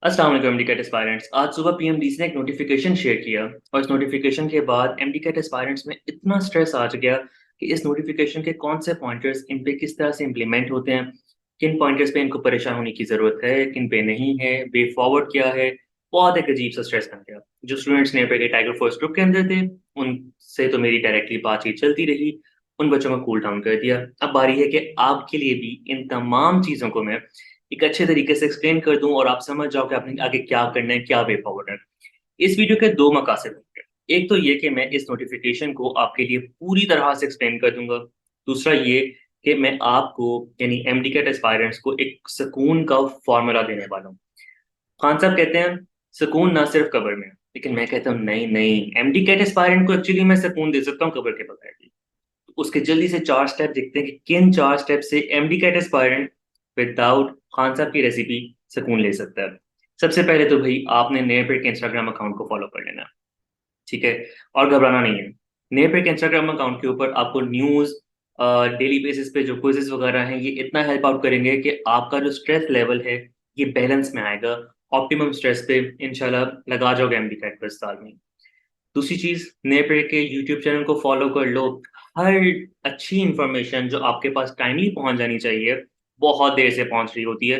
अस्सलाम वालेकुम MDCAT aspirants. आज सुबह पीएमडीसी ने एक नोटिफिकेशन शेयर किया और इस नोटिफिकेशन के बाद एमडीकैट एस्पायरेंट्स में इतना स्ट्रेस आ गया कि इस नोटिफिकेशन के कौन से पॉइंटर्स इन पे किस तरह से इम्प्लीमेंट होते हैं, किन पॉइंटर्स पे इनको परेशान होने की ज़रूरत है, किन पे नहीं है, वे फॉरवर्ड क्या है। बहुत एक अजीब सा स्ट्रेस बन गया। जो स्टूडेंट्स ने पहले टाइगर फोर्स ग्रुप के अंदर थे, उनसे तो मेरी डायरेक्टली बातचीत चलती रही, उन बच्चों को कूल डाउन कर दिया। अब बारी है कि आपके लिए भी इन तमाम चीज़ों को मैं एक अच्छे तरीके से एक्सप्लेन कर दूँ और आप समझ जाओ कि आपने आगे क्या करना है, क्या वे फॉरवर्ड है। इस वीडियो के 2 मकासद होंगे। एक तो ये कि मैं इस नोटिफ़िकेशन को आपके लिए पूरी तरह से एक्सप्लेन कर दूँगा। दूसरा ये कि मैं आपको यानी एमडीकैट एस्पायरेंट्स को एक सुकून का फ़ॉर्मूला देने वाला हूँ। खान साहब कहते हैं, सुकून ना सिर्फ़ कब्र में है, लेकिन मैं कहता हूँ नहीं, नहीं, एमडीकैट एस्पायरेंट को एक्चुअली मैं सुकून दे सकता हूँ कब्र के बगैर भी। उसके जल्दी से 4 स्टेप देखते हैं कि किन 4 स्टेप से MD CAT aspirant without Khan Sahab की रेसिपी सुकून ले सकता है। सबसे पहले तो भई आपने नेयरपेट के इंस्टाग्राम अकाउंट को फॉलो कर लेना है, ठीक है? और घबराना नहीं है। नेयरपेट के इंस्टाग्राम अकाउंट के ऊपर आपको न्यूज़ डेली बेसिस पे जो क्विज़ेज़ वगैरह हैं, ये इतना हेल्प आउट करेंगे कि आपका जो स्ट्रेस लेवल है, ये बैलेंस में आएगा। ऑप्टिमम स्ट्रेस पे इंशाल्लाह लगा जाओगे एमडी कैट को इस साल में। दूसरी चीज़, नए पेड़ के यूट्यूब चैनल को फ़ॉलो कर लो। हर अच्छी इन्फॉर्मेशन जो आपके पास टाइमली पहुँच जानी चाहिए, बहुत देर से पहुँच रही होती है।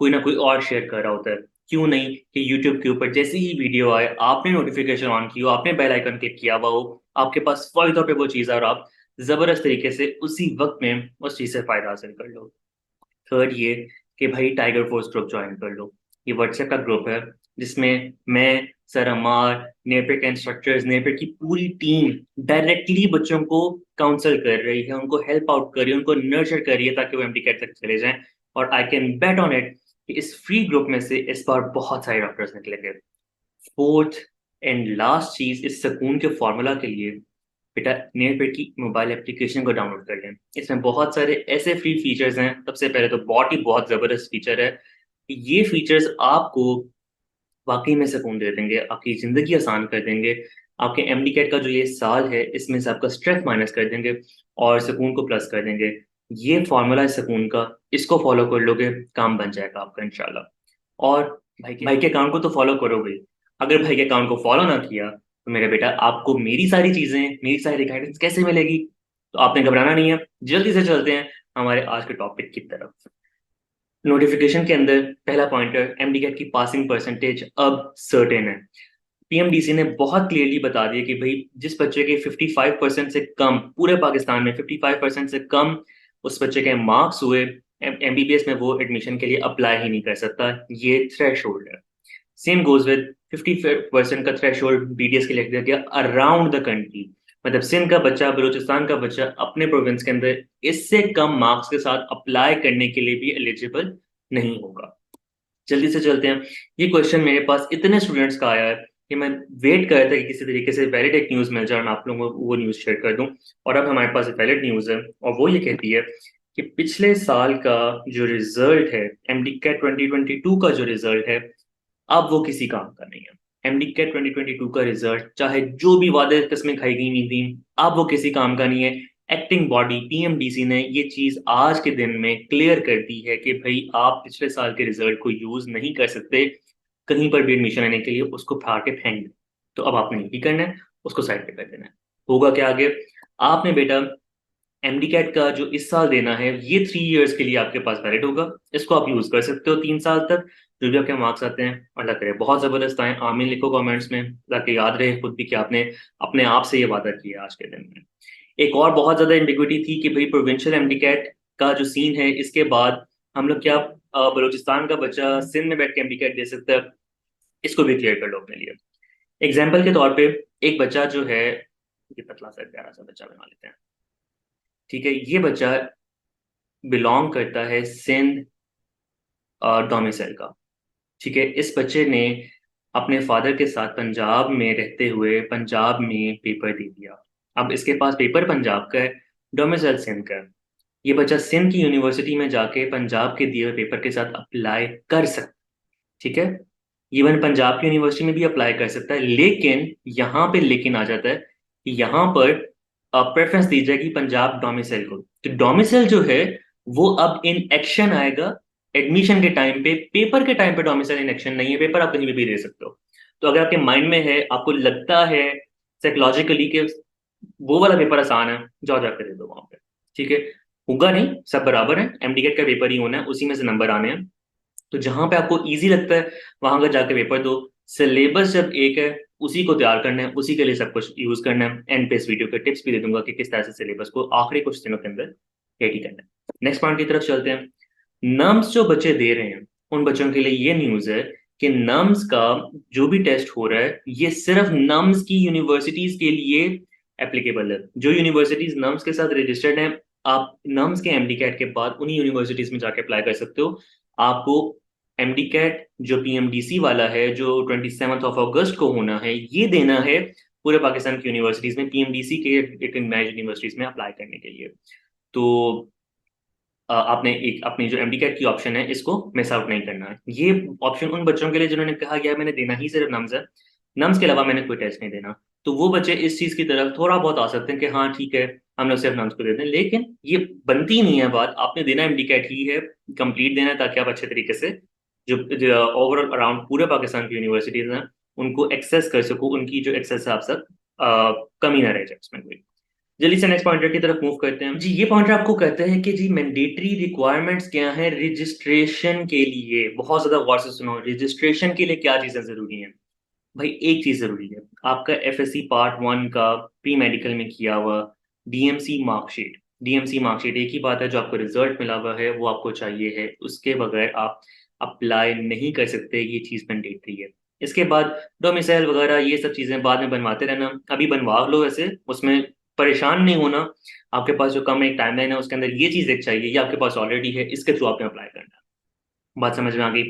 कोई ना कोई और शेयर कर रहा होता है। क्यों नहीं कि यूट्यूब के ऊपर जैसे ही वीडियो आए, आपने नोटिफ़िकेशन ऑन की हो, आपने बेल आइकन क्लिक किया हुआ हो, आपके पास फ़ौरी तौर पे वो चीज़ है और आप ज़बरदस्त तरीके से उसी वक़्त में उस चीज़ से फ़ायदा हासिल कर लो। थर्ड ये कि भाई टाइगर फोर्स ग्रुप ज्वाइन कर लो। ये व्हाट्सएप का ग्रुप है जिसमें मैं, सर अम्मार, नेपेड के इंस्ट्रक्टर्स, नेपेड की पूरी टीम डायरेक्टली बच्चों को काउंसल कर रही है, उनको हेल्प आउट कर रही है, उनको नर्चर कर रही है ताकि वो एमडी कैट तक चले जाएँ। और I can bet on it कि इस फ्री ग्रुप में से इस बार बहुत सारे डॉक्टर्स निकलेंगे। फोर्थ एंड लास्ट चीज़ इस सुकून के फ़ॉर्मूला के लिए बेटा नेयरपेट की मोबाइल एप्लीकेशन को डाउनलोड कर लें। इसमें बहुत सारे ऐसे फ्री फीचर्स हैं। सबसे पहले तो बहुत ज़बरदस्त फीचर है। ये फीचर्स आपको वाक़ई में सुकून दे देंगे, आपकी ज़िंदगी आसान कर देंगे। आपके एमडी कैट का जो ये साल है, इसमें से आपका स्ट्रेस माइनस कर देंगे और सुकून को प्लस कर देंगे। ये फ़ॉर्मूला है सुकून का, इसको फ़ॉलो कर लोगे, काम बन जाएगा आपका इंशाल्लाह। और भाई के अकाउंट को तो फ़ॉलो करोगे ही। अगर भाई के अकाउंट को फ़ॉलो ना किया, तो मेरे बेटा आपको मेरी सारी चीज़ें, मेरी सारी गाइडेंस कैसे मिलेगी? तो आपने घबराना नहीं है, जल्दी से चलते हैं हमारे आज के टॉपिक की तरफ। नोटिफ़िकेशन के अंदर पहला पॉइंटर एमडी-कैट की पासिंग परसेंटेज अब सर्टेन है। पीएमडीसी ने बहुत क्लियरली बता दिया कि भई जिस बच्चे के 55% से कम पूरे पाकिस्तान में 55% से कम उस बच्चे के मार्क्स हुए एमबीबीएस में वो एडमिशन के लिए अप्लाई ही नहीं कर सकता। ये थ्रेशोल्ड है। सेम गोज़ विद 50% का थ्रेशोल्ड बीडीएस के लिए रख दिया गया अराउंड द कंट्री। मतलब सिंध का बच्चा, बलूचिस्तान का बच्चा अपने प्रोविंस के अंदर इससे कम मार्क्स के साथ अप्लाई करने के लिए भी एलिजिबल नहीं होगा। जल्दी से चलते हैं। ये क्वेश्चन मेरे पास इतने स्टूडेंट्स का आया है कि मैं वेट कर रहा था कि किसी तरीके से वैलिड एक न्यूज़ मिल जाए और मैं आप लोगों को वो न्यूज़ शेयर कर दूँ। और अब हमारे पास एक वैलिड न्यूज़ है और वो ये कहती है कि पिछले साल का जो रिज़ल्ट है, एमडी-कैट 2022 का जो रिज़ल्ट है, अब वो किसी काम का नहीं है। एमडी-कैट 2022 का रिज़ल्ट चाहे जो भी वादे कस्में खाई गई हुई थी, अब वो किसी काम का नहीं है। एक्टिंग बॉडी पीएमडीसी ने ये चीज़ आज के दिन में क्लियर कर दी है कि भई आप पिछले साल के रिज़ल्ट को यूज़ नहीं कर सकते, कहीं पर भी एडमिशन लेने के लिए उसको फाड़ के फेंक दें। तो अब आपने यही करना है, उसको साइड पे कर देना है। होगा क्या आगे? आपने बेटा एमडी कैट का जो इस साल देना है, ये 3 इयर्स के लिए आपके पास वैलिड होगा। इसको आप यूज़ कर सकते हो 3 साल तक, जो भी आपके मार्क्स आते हैं। अल्लाह करे बहुत ज़बरदस्त आएँ, आमीन लिखो कमेंट्स में, ताकि याद रहे खुद भी कि आपने अपने आप से ये वादा किया आज के दिन में। एक और बहुत ज़्यादा एम्बिग्यूइटी थी कि भई प्रोविंशियल एमडी कैट का जो सीन है, इसके बाद हम लोग क्या बलूचिस्तान का बच्चा सिंध में बैठ के एमडी कैट दे सकता है, इसको भी क्लियर कर लो अपने लिए। एग्ज़ाम्पल के तौर पे एक बच्चा जो है, ये पतला सा प्यारा-सा बच्चा बना लेते हैं, ठीक है? ये बच्चा बिलॉन्ग करता है सिंध डोमिसाइल का, ठीक है? इस बच्चे ने अपने फ़ादर के साथ पंजाब में रहते हुए पंजाब में पेपर दे दिया। अब इसके पास पेपर पंजाब का है, डोमिसाइल सिंध का है। ये बच्चा सिंध की यूनिवर्सिटी में जाके पंजाब के दिए हुए पेपर के साथ अप्लाई कर सकता, ठीक है? इवन पंजाब की यूनिवर्सिटी में भी अप्लाई कर सकता है, लेकिन यहाँ पे लेकिन आ जाता है कि यहाँ पर प्रेफ़रेंस दी जाएगी पंजाब डोमिसाइल को। तो डोमिसाइल जो है, वो अब इन एक्शन आएगा एडमिशन के टाइम पे, पेपर के टाइम पे डोमिसाइल इलेक्शन नहीं है, पेपर आप कहीं भी दे सकते हो। तो अगर आपके माइंड में है, आपको लगता है साइकोलॉजिकली कि वो वाला पेपर आसान है, जाओ जाकर दे दो वहां पे। ठीक है, होगा नहीं, सब बराबर है, एमडीकेट का पेपर ही होना है, उसी में से नंबर आने हैं। तो जहां पे आपको इजी लगता है वहां का जाके पेपर दो। सिलेबस जब एक है, उसी को तैयार करना है, उसी के लिए सब कुछ यूज करना है। एंड पे इस वीडियो के टिप्स भी दे दूंगा कि किस तरह से सिलेबस को आखिरी कुछ दिनों के अंदर रेडी करना है। नेक्स्ट पॉइंट की तरफ चलते हैं। नम्स जो बच्चे दे रहे हैं, उन बच्चों के लिए ये न्यूज है कि नम्स का जो भी टेस्ट हो रहा है, ये सिर्फ नम्स की यूनिवर्सिटीज के लिए एप्लीकेबल है। जो यूनिवर्सिटीज नम्स के साथ रजिस्टर्ड हैं, आप नम्स के एमडी कैट के बाद उन्हीं यूनिवर्सिटीज में जाके अप्लाई कर सकते हो। आपको एमडी कैट जो पीएमडीसी वाला है, जो 27 अगस्त को होना है, ये देना है पूरे पाकिस्तान की यूनिवर्सिटीज में, पीएमडीसी के रिकग्नाइज्ड यूनिवर्सिटीज में अप्लाई करने के लिए। तो आपने एक अपनी जो एमडी कैट की ऑप्शन है, इसको मिस आउट नहीं करना है। ये ऑप्शन उन बच्चों के लिए जिन्होंने कहा गया मैंने देना ही सिर्फ नम्स है, नम्स के अलावा मैंने कोई टेस्ट नहीं देना। तो वो बच्चे इस चीज की तरफ थोड़ा बहुत आ सकते हैं कि हाँ ठीक है, हम लोग सिर्फ नम्स को देते हैं, लेकिन ये बनती नहीं है बात। आपने देना एमडी कैट ही है, कंप्लीट देना है, ताकि आप अच्छे तरीके से जो ओवरऑल अराउंड पूरे पाकिस्तान की यूनिवर्सिटीज हैं, उनको एक्सेस कर सको, उनकी जो एक्सेस है आप सब कमी ना रह जाए इसमें कोई। जल्दी से नेक्स्ट पॉइंटर की तरफ मूव करते हैं जी। ये पॉइंटर आपको कहते हैं कि जी मैंडेटरी रिक्वायरमेंट्स क्या है रजिस्ट्रेशन के लिए। बहुत ज्यादा गौर से सुनो, रजिस्ट्रेशन के लिए क्या चीजें जरूरी हैं। भाई एक चीज जरूरी है, आपका एफएससी पार्ट 1 का प्री मेडिकल में किया हुआ डीएमसी मार्कशीट। डीएमसी मार्कशीट एक ही बात है, जो आपको रिजल्ट मिला हुआ है वो आपको चाहिए है, उसके बगैर आप अप्लाई नहीं कर सकते, ये चीज मैंडेटरी है। इसके बाद डोमिसाइल वगैरह ये सब चीजें बाद में बनवाते रहना, अभी बनवा लो, वैसे उसमें परेशान नहीं होना। आपके पास जो कम एक टाइमलाइन है, उसके अंदर ये चीज एक चाहिए, ये आपके पास ऑलरेडी है, इसके थ्रू आपने अप्लाई करना है। बात समझ में आ गई।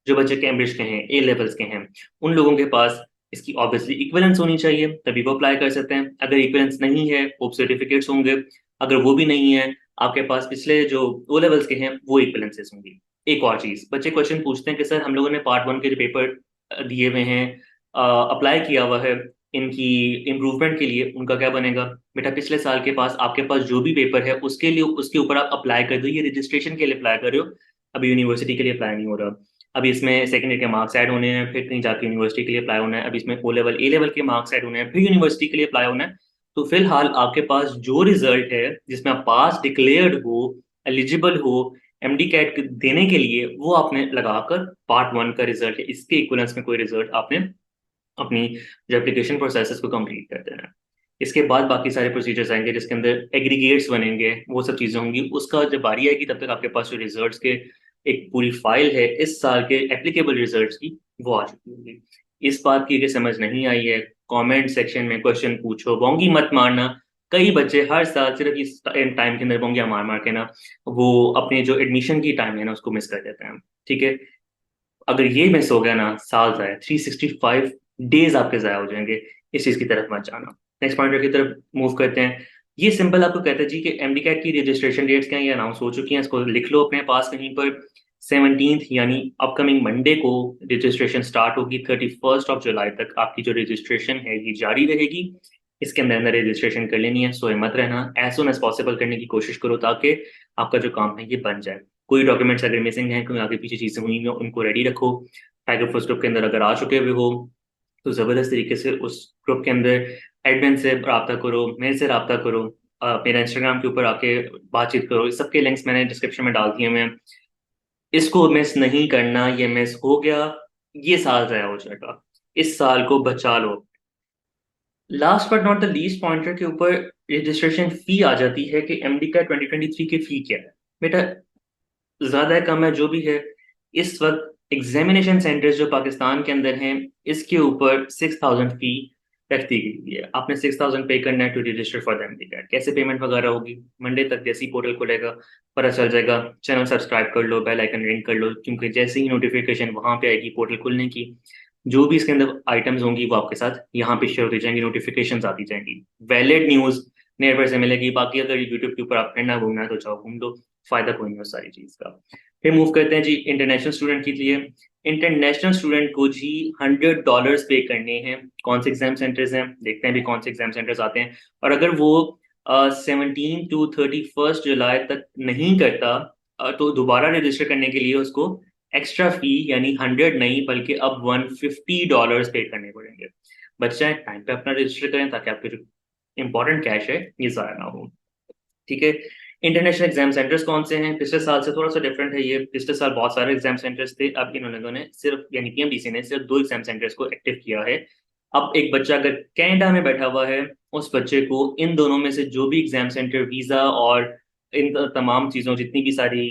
जो बच्चे कैम्ब्रिज के हैं, ए लेवल्स के हैं, उन लोगों के पास इसकी ऑब्वियसली इक्विवेलेंस होनी चाहिए, तभी वो अप्लाई कर सकते हैं। अगर इक्विवेलेंस नहीं है, होप सर्टिफिकेट्स होंगे। अगर वो भी नहीं है, आपके पास पिछले जो ओ लेवल्स के हैं वो इक्विवेलेंसेस होंगी। एक और चीज, बच्चे क्वेश्चन पूछते हैं कि सर हम लोगों ने पार्ट 1 के जो पेपर दिए हुए हैं, अप्लाई किया हुआ है, इनकी इम्प्रूवमेंट के लिए उनका क्या बनेगा। बेटा पिछले साल के पास आपके पास जो भी पेपर है, उसके लिए उसके ऊपर आप अप्लाई कर दो, ये रजिस्ट्रेशन के लिए अप्लाई कर रहे हो, अभी यूनिवर्सिटी के लिए अप्लाई नहीं हो रहा। अभी इसमें सेकंड ईयर के मार्क्स ऐड होने हैं, फिर कहीं जाके यूनिवर्सिटी के लिए अप्लाई होना है। अभी इसमें ओ लेवल ए लेवल के मार्क्स ऐड होने हैं, फिर यूनिवर्सिटी के लिए अप्लाई होना है। तो फिलहाल आपके पास जो रिजल्ट है, जिसमें आप पास डिक्लेयर्ड हो, एलिजिबल हो एमडी कैट देने के लिए, वो आपने लगाकर पार्ट 1 का रिजल्ट है, इसके इक्वलेंस में कोई रिजल्ट आपने अपनी जो एप्लीकेशन प्रोसेस को कंप्लीट कर देना है। इसके बाद बाकी सारे प्रोसीजर्स आएंगे, जिसके अंदर एग्रीगेट्स बनेंगे, वो सब चीजें होंगी। उसका जब बारी आएगी, तब तक आपके पास जो रिजल्ट्स के एक पूरी फाइल है इस साल के एप्लीकेबल रिजल्ट्स की, वो आ चुकी होगी। इस बात की अगर समझ नहीं आई है, कमेंट सेक्शन में क्वेश्चन पूछो, बोंगी मत मारना। कई बच्चे हर साल सिर्फ इस टाइम के अंदर बोंगियां मार मार के ना, वो अपने जो एडमिशन की टाइम है ना, उसको मिस कर देते हैं। ठीक है, अगर ये मिस हो गया ना, साल जाए, 365 डेज आपके जाया हो जाएंगे। इस चीज की तरफ मत जाना। नेक्स्ट पॉइंट की तरफ मूव करते हैं। ये सिंपल आपको कहता है जी कि एमडी कैट की रजिस्ट्रेशन डेट्स क्या हैं, ये अनाउंस हो चुकी हैं, इसको लिख लो अपने पास कहीं पर। 17 यानी अपकमिंग मंडे को रजिस्ट्रेशन स्टार्ट होगी। 31 जुलाई तक आपकी जो रजिस्ट्रेशन है ये जारी रहेगी। इसके अंदर अंदर रजिस्ट्रेशन कर लेनी है, सोए मत रहना, एज सुन एज पॉसिबल करने की कोशिश करो, ताकि आपका जो काम है ये बन जाए। कोई डॉक्यूमेंट्स अगर मिसिंग हैं, कोई आगे पीछे चीजें हुई हैं, उनको रेडी रखो। टाइगर फर्स्ट ग्रुप के अंदर अगर आ चुके हुए हो, तो जबरदस्त तरीके से उस ग्रुप के अंदर एडमिन से रब्ता करो, मेरे से रब्ता करो, मेरा इंस्टाग्राम के ऊपर आके बातचीत करो। इस सबके लिंक्स मैंने डिस्क्रिप्शन में डाल दिए हैं। इसको मिस नहीं करना, ये मिस हो गया, ये साल ज़ाया हो जाएगा। इस साल को बचा लो। Last but not the least pointer के ऊपर रजिस्ट्रेशन फी आ जाती है कि एमडी का 2023 की फी क्या है। बेटा ज्यादा है कम है जो भी है, इस वक्त एग्जामिनेशन सेंटर्स जो पाकिस्तान के अंदर हैं, इसके ऊपर 6,000 फी रख दी गई है। आपने 6,000 पे करना है to register for the MD card. कैसे पेमेंट वगैरह होगी, मंडे तक जैसे ही पोर्टल खुलेगा पता चल जाएगा। चैनल सब्सक्राइब कर लो, बेल आइकन रिंग कर लो, क्योंकि जैसे ही नोटिफिकेशन वहां पे आएगी पोर्टल खुलने की, जो भी इसके अंदर आइटम्स होंगी वो आपके साथ यहाँ पे शेयर होती जाएंगी, नोटिफिकेशन आती जाएंगी। वैलिड न्यूज नियर से मिलेगी। बाकी अगर यूट्यूब के ऊपर आप करना घूमना है तो जाओ घूम लो, फायदा कोई नहीं उस सारी चीज का। फिर मूव करते हैं जी इंटरनेशनल स्टूडेंट के लिए। इंटरनेशनल स्टूडेंट को जी $100 पे करने हैं। कौन से एग्जाम सेंटर्स हैं, देखते हैं भी कौन से एग्जाम सेंटर्स आते हैं। और अगर वो 17 to 31 जुलाई तक नहीं करता, तो दोबारा रजिस्टर करने के लिए उसको एक्स्ट्रा फी यानी 100 नहीं बल्कि अब $150 पे करने पड़ेंगे। बच्चा टाइम पे अपना रजिस्टर करें ताकि आपके जो इंपॉर्टेंट कैश है ये ज़ाया ना हो। ठीक है। इंटरनेशनल एग्जाम सेंटर्स कौन से हैं? पिछले साल से थोड़ा सा डिफरेंट है ये। पिछले साल बहुत सारे एग्जाम सेंटर्स थे, अब इन्होंने सिर्फ यानी पीएमडीसी ने सिर्फ 2 एग्जाम सेंटर्स को एक्टिव किया है। अब एक बच्चा अगर कनाडा में बैठा हुआ है, उस बच्चे को इन दोनों में से जो भी एग्जाम सेंटर वीजा और इन तमाम चीज़ों जितनी भी सारी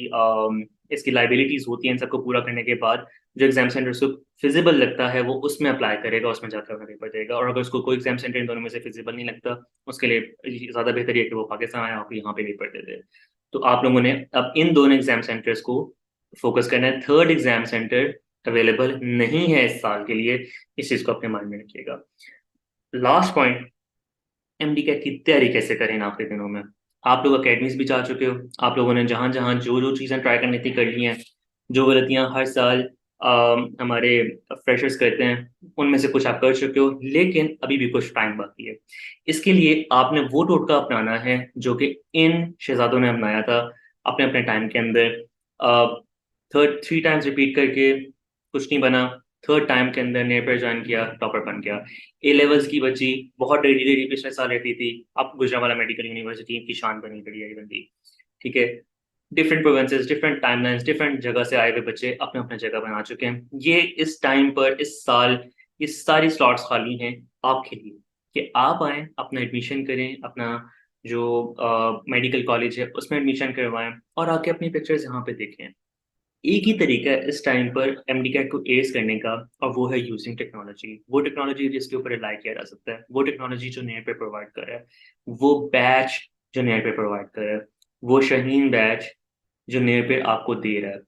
इसकी लाइबिलिटीज होती हैं इन सबको पूरा करने के बाद जो एग्जाम सेंटर उसको फिजिबल लगता है वो उसमें अप्लाई करेगा, उसमें जाकर अपना पेपर देगा। और अगर उसको कोई एग्जाम सेंटर इन दोनों में से फिजिबल नहीं लगता, उसके लिए ज़्यादा बेहतर है कि वो पाकिस्तान आए और यहाँ पे पेपर दे दे। तो आप लोगों ने अब इन दोनों एग्जाम सेंटर्स को फोकस करना है। थर्ड एग्जाम सेंटर अवेलेबल नहीं है इस साल के लिए, इस चीज़ को अपने माइंड में रखिएगा। लास्ट पॉइंट, एमडी कैट की तैयारी कैसे करें इन आखिरी दिनों में? आप लोग अकेडमीज भी जा चुके हो, आप लोगों ने जहां जहां जो जो चीज़ें ट्राई करनी थी कर ली हैं। जो गलतियां हर साल हमारे फ्रेशर्स करते हैं उनमें से कुछ आप कर चुके हो, लेकिन अभी भी कुछ टाइम बाकी है। इसके लिए आपने वो टोटका अपनाना है जो कि इन शहजादों ने अपनाया था अपने अपने टाइम के अंदर। थर्ड 3 टाइम्स रिपीट करके कुछ नहीं बना, थर्ड टाइम के अंदर नेपर ज्वाइन किया, टॉपर बन गया। ए लेवल्स की बच्ची बहुत डेली डेली पिछले साल रहती थी, अब गुजरांवाला मेडिकल यूनिवर्सिटी की शान बनी खड़ी है ये बंदी। ठीक है। Different provinces, different timelines, different जगह से आए हुए बच्चे अपने अपने जगह बना चुके हैं। ये इस टाइम पर इस साल ये सारी स्लॉट्स खाली हैं आपके लिए कि आप आए, अपना एडमिशन करें, अपना जो मेडिकल कॉलेज है उसमें एडमिशन करवाएं और आके अपनी पिक्चर्स यहाँ पे देखें। एक ही तरीका है इस टाइम पर एमडीकैट को एस करने का, और वो है यूजिंग टेक्नोलॉजी। वो टेक्नोलॉजी जिसके ऊपर रिलाई किया जा सकता है, वो टेक्नोलॉजी जो नेट पे प्रोवाइड कर रहा है, वो बैच जो नेट पे प्रोवाइड कर रहा है, वो शाहीन बैच जो नेट पे आपको दे रहा है।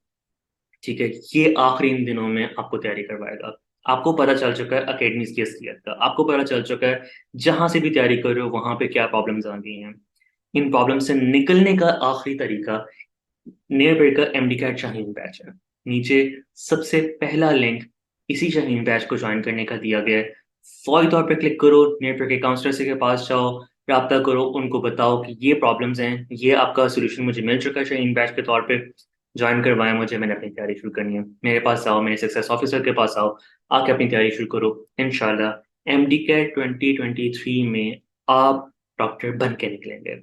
ठीक है। ये आखिरी इन दिनों में आपको तैयारी करवाएगा। आपको पता चल चुका है अकेडमीज की असलियत का, आपको पता चल चुका है जहां से भी तैयारी कर रहे हो वहां पे क्या प्रॉब्लम्स आ गई हैं। इन प्रॉब्लम से निकलने का आखिरी तरीका नियर पेड का एमडी कैट शाहीन बैच है। नीचे सबसे पहला लिंक इसी शाहीन बैच को ज्वाइन करने का दिया गया है। फौरी तौर पे क्लिक करो, नियर पेड के काउंसलर से के पास जाओ, रब्ता करो, उनको बताओ कि ये प्रॉब्लम्स हैं, ये आपका सोल्यूशन मुझे मिल चुका है शाहीन बैच के तौर पे, ज्वाइन करवाएं मुझे, मैंने अपनी तैयारी शुरू करनी है। मेरे पास आओ, मेरे सक्सेस ऑफिसर के पास आओ, आके अपनी तैयारी शुरू करो। इंशाल्लाह एमडी कैट 2023 में आप डॉक्टर बन के निकलेंगे।